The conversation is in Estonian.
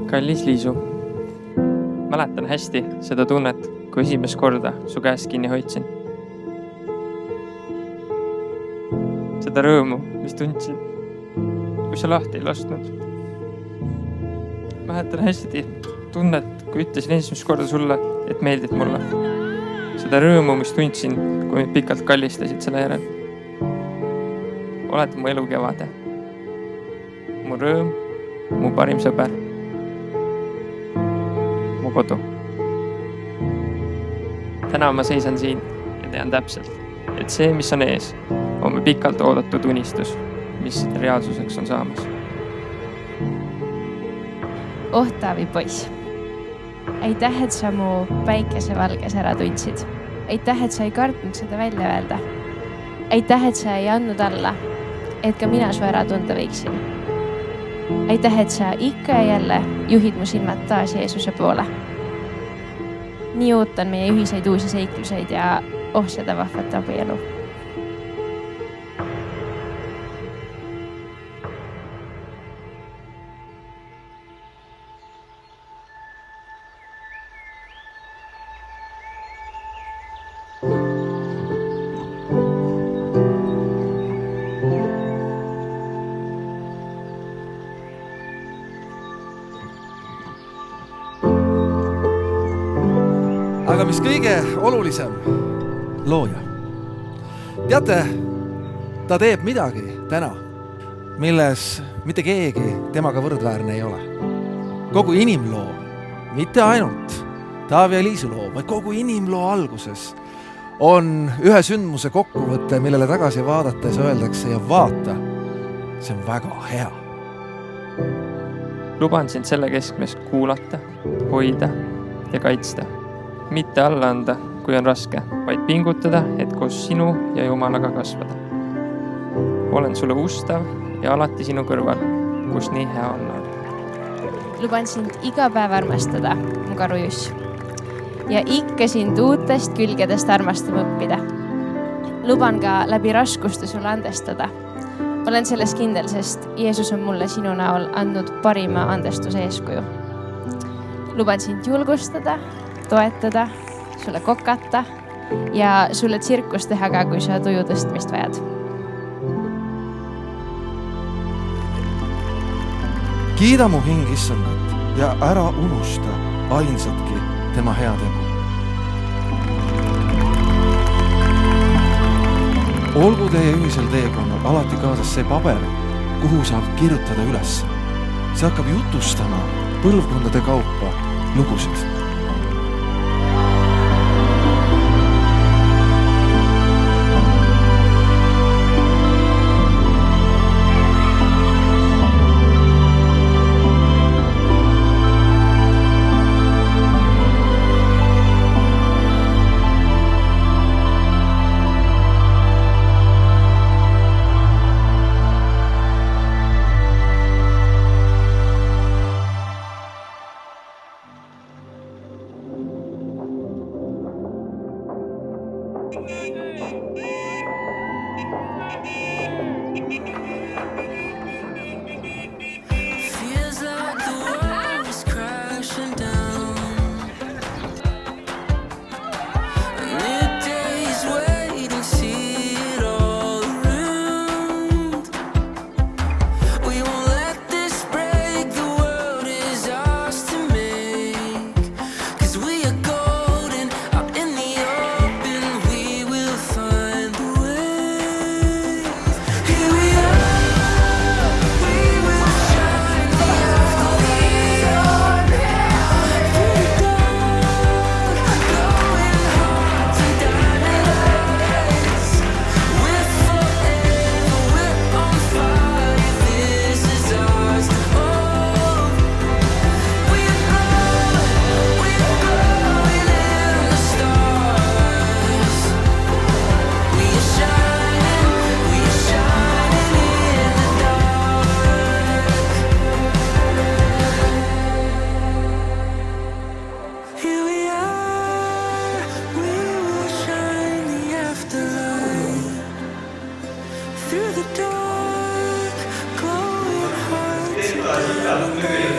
Kallis Liisu, mäletan hästi seda tunnet, kui esimest korda su käest kinni hoidsin. Seda rõõmu, mis tundsin, kui sa lahti ei lasknud. Mäletan hästi tunnet, kui ütlesin esimest korda sulle, et meeldid mulle. Seda rõõmu, mis tundsin, kui mind pikalt kallistasid selle järel. Oled mu elu kevade. Mu rõõm, mu parim sõber. Mu kodu. Täna ma seisan siin ja tean täpselt, et see, mis on ees, on me pikalt oodatud unistus, mis reaalsuseks on saamas. Taavi poiss. Aitäh, et sa mu päikesevalges ära tundsid. Aitäh, et sa ei kartnud seda välja öelda. Aitäh, et sa ei andnud alla, et ka mina su ära tunda võiksin. Aitäh, et sa ikka ja jälle juhid mu silmad taas Jeesuse poole. Nii ootan meie ühiseid uusi seikluseid ja seda vahvat abielu. Aga mis kõige olulisem, looja. Teate, ta teeb midagi täna, milles mitte keegi temaga võrdväärne ei ole. Kogu inimloo, mitte ainult Taavi ja Liisu loo, vaid kogu inimloo alguses on ühe sündmuse kokkuvõte, millele tagasi vaadates öeldakse ja vaata, see on väga hea. Luban sind selle keskmes kuulata, hoida ja kaitsta. Mitte alla anda, kui on raske, vaid pingutada, et koos sinu ja Jumalaga kasvada. Olen sulle ustav ja alati sinu kõrval, kus nii hea on. Luban sind iga päev armastada, mu karujuss. Ja ikka sind uutest külgedest armastama õppida. Luban ka läbi raskuste sulle andestada. Olen selles kindel, sest Jeesus on mulle sinu näol andnud parima andestuse eeskuju. Luban sind julgustada, toetada, sulle kokata ja sulle tsirkust teha ka, kui sa tuju tõstmist vajad. Kiida mu hing Issandat ja ära unusta ainsatki tema heategu. Olgu teie ühisel teekonnal alati kaasas see paber, kuhu saab kirjutada üles. See hakkab jutustama põlvkondade kaupa lugusid. through the dark, glowing hearts.